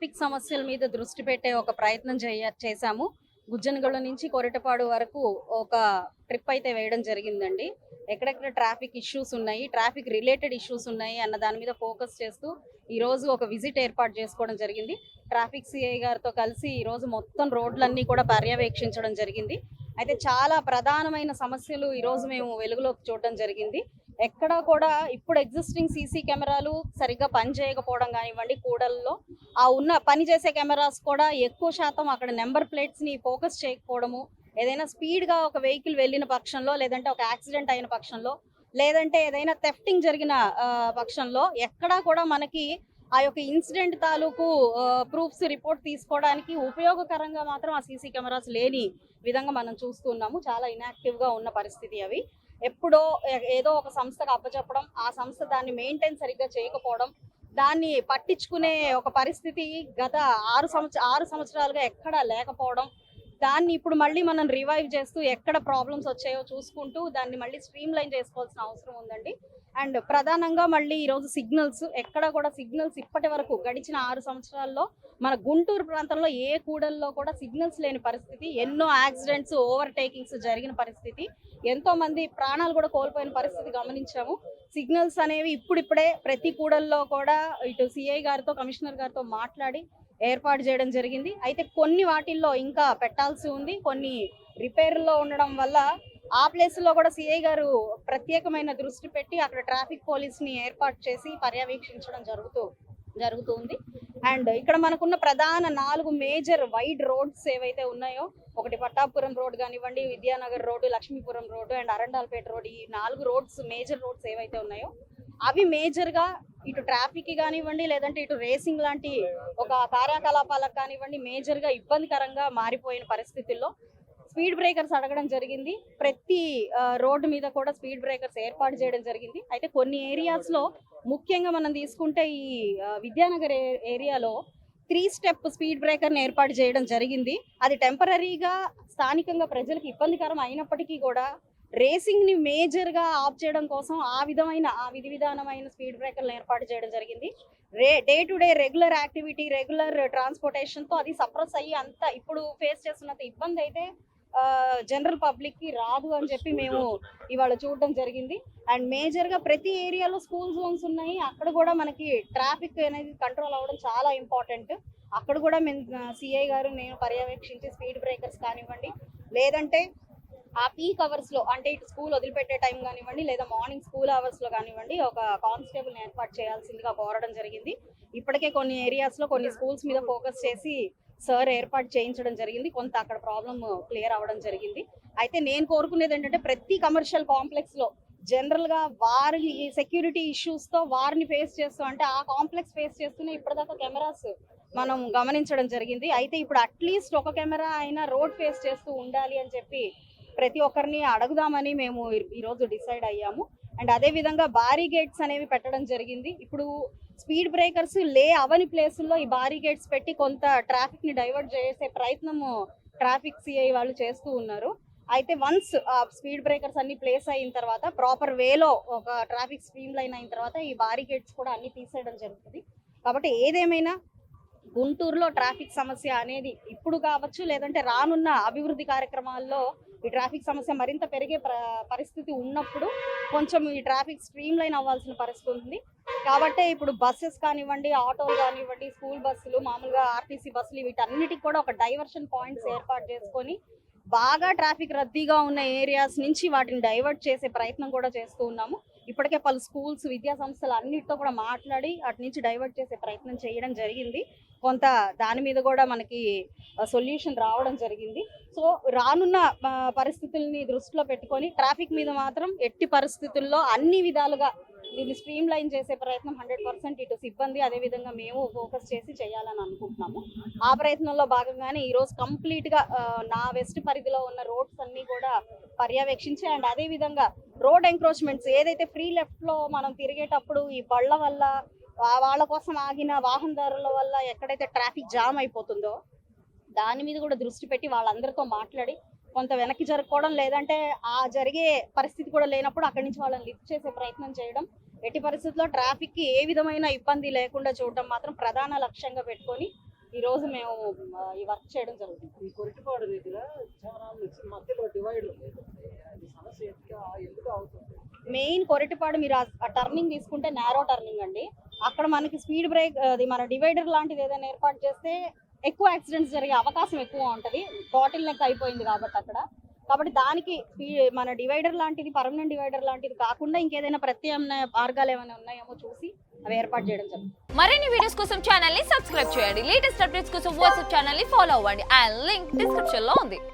Traffic సమస్యల మీద దృష్టి పెట్టే ఒక ప్రయత్నం చేశాము. గుజ్జనగూడ నుంచి కొరటపాడు వరకు ఒక ట్రిప్ అయితే వేయడం జరిగిందండి. ఎక్కడెక్కడ ట్రాఫిక్ ఇష్యూస్ ఉన్నాయి, ట్రాఫిక్ రిలేటెడ్ ఇష్యూస్ ఉన్నాయి అన్న దాని మీద ఫోకస్ చేస్తూ ఈరోజు ఒక విజిట్ ఏర్పాటు చేసుకోవడం జరిగింది. ట్రాఫిక్ సిఐ గారితో కలిసి ఈరోజు మొత్తం రోడ్లన్నీ కూడా పర్యవేక్షించడం జరిగింది. అయితే చాలా ప్రధానమైన సమస్యలు ఈరోజు మేము వెలుగులోకి చూడడం జరిగింది. ఎక్కడా కూడా ఇప్పుడు ఎగ్జిస్టింగ్ సీసీ కెమెరాలు సరిగ్గా పనిచేయకపోవడం కానివ్వండి, కూడల్లో ఆ ఉన్న పనిచేసే కెమెరాస్ కూడా ఎక్కువ శాతం అక్కడ నెంబర్ ప్లేట్స్ని ఫోకస్ చేయకపోవడము, ఏదైనా స్పీడ్గా ఒక వెహికల్ వెళ్ళిన పక్షంలో, లేదంటే ఒక యాక్సిడెంట్ అయిన పక్షంలో, లేదంటే ఏదైనా థెఫ్టింగ్ జరిగిన పక్షంలో ఎక్కడా కూడా మనకి ఆ యొక్క ఇన్సిడెంట్ తాలూకు ప్రూఫ్స్ రిపోర్ట్ తీసుకోవడానికి ఉపయోగకరంగా మాత్రం ఆ సీసీ కెమెరాస్ లేని విధంగా మనం చూస్తున్నాము. చాలా ఇన్యాక్టివ్గా ఉన్న పరిస్థితి అవి. ఎప్పుడో ఏదో ఒక సంస్థకు అప్పచెప్పడం, ఆ సంస్థ దాన్ని మెయింటైన్ సరిగ్గా చేయకపోవడం, దాన్ని పట్టించుకునే ఒక పరిస్థితి గత 6 సంవత్సరాలుగా ఎక్కడా లేకపోవడం, దాన్ని ఇప్పుడు మళ్ళీ మనం రివైవ్ చేస్తూ ఎక్కడ ప్రాబ్లమ్స్ వచ్చాయో చూసుకుంటూ దాన్ని మళ్ళీ స్ట్రీమ్ లైన్ చేసుకోవాల్సిన అవసరం ఉందండి. అండ్ ప్రధానంగా మళ్ళీ ఈరోజు సిగ్నల్స్, ఎక్కడ కూడా సిగ్నల్స్ ఇప్పటి వరకు గడిచిన 6 సంవత్సరాల్లో మన గుంటూరు ప్రాంతంలో ఏ కూడల్లో కూడా సిగ్నల్స్ లేని పరిస్థితి, ఎన్నో యాక్సిడెంట్స్, ఓవర్టేకింగ్స్ జరిగిన పరిస్థితి, ఎంతో మంది ప్రాణాలు కూడా కోల్పోయిన పరిస్థితి గమనించాము. సిగ్నల్స్ అనేవి ఇప్పుడిప్పుడే ప్రతి కూడల్లో కూడా ఇటు సిఐ గారితో, కమిషనర్ గారితో మాట్లాడి ఏర్పాటు చేయడం జరిగింది. అయితే కొన్ని వాటిల్లో ఇంకా పెట్టాల్సి ఉంది. కొన్ని రిపేర్లో ఉండడం వల్ల ఆ ప్లేస్లో కూడా సిఐ గారు ప్రత్యేకమైన దృష్టి పెట్టి అక్కడ ట్రాఫిక్ పోలీస్ని ఏర్పాటు చేసి పర్యవేక్షించడం జరుగుతుంది. అండ్ ఇక్కడ మనకున్న ప్రధాన 4 మేజర్ వైడ్ రోడ్స్ ఏవైతే ఉన్నాయో, ఒకటి పట్టాపురం రోడ్ కానివ్వండి, Vidyanagar road, Lakshmipuram road and Arundelpet road, ఈ 4 రోడ్స్ మేజర్ రోడ్స్ ఏవైతే ఉన్నాయో అవి మేజర్గా ఇటు ట్రాఫిక్ కానివ్వండి, లేదంటే ఇటు రేసింగ్ లాంటి ఒక కార్యకలాపాలకు కానివ్వండి మేజర్గా ఇబ్బందికరంగా మారిపోయిన పరిస్థితుల్లో స్పీడ్ బ్రేకర్స్ అడగడం జరిగింది. ప్రతి రోడ్డు మీద కూడా స్పీడ్ బ్రేకర్స్ ఏర్పాటు చేయడం జరిగింది. అయితే కొన్ని ఏరియాస్లో ముఖ్యంగా మనం తీసుకుంటే ఈ విద్యానగర్ ఏరియాలో 3 స్టెప్ స్పీడ్ బ్రేకర్ని ఏర్పాటు చేయడం జరిగింది. అది టెంపరీగా స్థానికంగా ప్రజలకు ఇబ్బందికరం అయినప్పటికీ కూడా రేసింగ్ని మేజర్గా ఆఫ్ చేయడం కోసం ఆ విధి విధానమైన స్పీడ్ బ్రేకర్లను ఏర్పాటు చేయడం జరిగింది. Day to day regular activity, regular ట్రాన్స్పోర్టేషన్తో అది సప్రెస్ అయ్యి అంత ఇప్పుడు ఫేస్ చేస్తున్నంత ఇబ్బంది అయితే జనరల్ పబ్లిక్కి రాదు అని చెప్పి మేము ఇవాళ చూడడం జరిగింది. అండ్ మేజర్గా ప్రతి ఏరియాలో స్కూల్ జోన్స్ ఉన్నాయి. అక్కడ కూడా మనకి ట్రాఫిక్ అనేది కంట్రోల్ అవ్వడం చాలా ఇంపార్టెంట్. అక్కడ కూడా మేము సిఐ గారు నేను పర్యవేక్షించి స్పీడ్ బ్రేకర్స్ కానివ్వండి, లేదంటే ఆ పీక్ అవర్స్లో అంటే ఇటు స్కూల్ వదిలిపెట్టే టైం కానివ్వండి, లేదా మార్నింగ్ స్కూల్ అవర్స్లో కానివ్వండి ఒక కానిస్టేబుల్ని ఏర్పాటు చేయాల్సిందిగా కోరడం జరిగింది. ఇప్పటికే కొన్ని ఏరియాస్లో కొన్ని స్కూల్స్ మీద ఫోకస్ చేసి సార్ ఏర్పాటు చేయించడం జరిగింది. కొంత అక్కడ ప్రాబ్లమ్ క్లియర్ అవ్వడం జరిగింది. అయితే నేను కోరుకునేది ఏంటంటే ప్రతి కమర్షియల్ కాంప్లెక్స్లో జనరల్గా వారి సెక్యూరిటీ ఇష్యూస్తో వారిని ఫేస్ చేస్తూ, అంటే ఆ కాంప్లెక్స్ ఫేస్ చేస్తూనే ఇప్పటిదాకా కెమెరాస్ మనం గమనించడం జరిగింది. అయితే ఇప్పుడు అట్లీస్ట్ ఒక కెమెరా అయినా రోడ్ ఫేస్ చేస్తూ ఉండాలి అని చెప్పి ప్రతి ఒక్కరిని అడుగుదామని మేము ఈరోజు డిసైడ్ అయ్యాము. అండ్ అదేవిధంగా బారిగేట్స్ అనేవి పెట్టడం జరిగింది. ఇప్పుడు స్పీడ్ బ్రేకర్స్ అవని ప్లేసుల్లో ఈ బారిగేట్స్ పెట్టి కొంత ట్రాఫిక్ని డైవర్ట్ చేసే ప్రయత్నము ట్రాఫిక్ సిఐ వాళ్ళు చేస్తూ ఉన్నారు. అయితే వన్స్ స్పీడ్ బ్రేకర్స్ అన్ని ప్లేస్ అయిన తర్వాత ప్రాపర్ వేలో ఒక ట్రాఫిక్ స్ట్రీమ్ లైన్ అయిన తర్వాత ఈ బారిగేట్స్ కూడా అన్ని తీసేయడం జరుగుతుంది. కాబట్టి ఏదేమైనా గుంటూరులో ట్రాఫిక్ సమస్య అనేది ఇప్పుడు కావచ్చు, లేదంటే రానున్న అభివృద్ధి కార్యక్రమాల్లో ఈ ట్రాఫిక్ సమస్య మరింత పెరిగే పరిస్థితి ఉన్నప్పుడు కొంచెం ఈ ట్రాఫిక్ స్ట్రీమ్ లైన్ అవ్వాల్సిన పరిస్థితి ఉంది. కాబట్టి ఇప్పుడు బస్సెస్ కానివ్వండి, ఆటోలు కానివ్వండి, స్కూల్ బస్సులు, మామూలుగా ఆర్టీసీ బస్సులు, వీటన్నిటికి కూడా ఒక డైవర్షన్ పాయింట్స్ ఏర్పాటు చేసుకొని బాగా ట్రాఫిక్ రద్దీగా ఉన్న ఏరియాస్ నుంచి వాటిని డైవర్ట్ చేసే ప్రయత్నం కూడా చేస్తూ ఉన్నాము. ఇప్పటికే పలు స్కూల్స్, విద్యా సంస్థలు అన్నిటితో కూడా మాట్లాడి అటు నుంచి డైవర్ట్ చేసే ప్రయత్నం చేయడం జరిగింది. కొంత దాని మీద కూడా మనకి సొల్యూషన్ రావడం జరిగింది. సో రానున్న పరిస్థితుల్ని దృష్టిలో పెట్టుకొని ట్రాఫిక్ మీద మాత్రం ఎట్టి పరిస్థితుల్లో అన్ని విధాలుగా దీన్ని స్ట్రీమ్ లైన్ చేసే ప్రయత్నం 100% ఇటు సిబ్బంది అదేవిధంగా మేము ఫోకస్ చేసి చేయాలని అనుకుంటున్నాము. ఆ ప్రయత్నంలో భాగంగానే ఈరోజు కంప్లీట్గా నా వెస్ట్ పరిధిలో ఉన్న రోడ్స్ అన్నీ కూడా పర్యవేక్షించి, అండ్ అదేవిధంగా రోడ్ ఎంక్రోచ్మెంట్స్ ఏదైతే ఫ్రీ లెఫ్ట్లో మనం తిరిగేటప్పుడు ఈ బళ్ళ వల్ల వాళ్ళ కోసం ఆగిన వాహనదారుల వల్ల ఎక్కడైతే ట్రాఫిక్ జామ్ అయిపోతుందో దాని మీద కూడా దృష్టి పెట్టి వాళ్ళందరితో మాట్లాడి కొంత వెనక్కి జరుపుకోవడం, లేదంటే ఆ జరిగే పరిస్థితి కూడా లేనప్పుడు అక్కడి నుంచి వాళ్ళని లిఫ్ట్ చేసే ప్రయత్నం చేయడం, ఎట్టి పరిస్థితుల్లో ట్రాఫిక్కి ఏ విధమైన ఇబ్బంది లేకుండా చూడడం మాత్రం ప్రధాన లక్ష్యంగా పెట్టుకొని ఈ రోజు మేము ఈ వర్క్ చేయడం జరుగుతుంది. ఈ కొరిటిపాడు దగ్గర చాలా మధ్యలో డివైడ్ ఉంది. అది సమస్య ఎందుకు అవుతుంది? మెయిన్ కొరటిపాడు మీరు ఆ టర్నింగ్ తీసుకుంటే నారో టర్నింగ్ అండి. అక్కడ మనకి స్పీడ్ బ్రేక్ అది మన డివైడర్ లాంటిది ఏదైనా ఏర్పాటు చేస్తే ఎక్కువ యాక్సిడెంట్స్ జరిగే అవకాశం ఎక్కువ ఉంటుంది. బాటిల్ నెక్ అయిపోయింది కాబట్టి దానికి మన డివైడర్ లాంటిది పర్మనెంట్ డివైడర్ లాంటిది కాకుండా ఇంకేదైనా ప్రత్యామ్నాయ మార్గాలు ఏమైనా ఉన్నాయేమో చూసి అవి ఏర్పాటు చేయడం జరుగుతుంది. మరిన్ని వీడియోస్ కోసం ఛానల్ ని సబ్స్క్రైబ్ చేయండి. లేటెస్ట్ అప్డేట్స్ కోసం వాట్సాప్ ఛానల్ ని ఫాలో అవ్వండి. ఆ లింక్ డిస్క్రిప్షన్ లో ఉంది.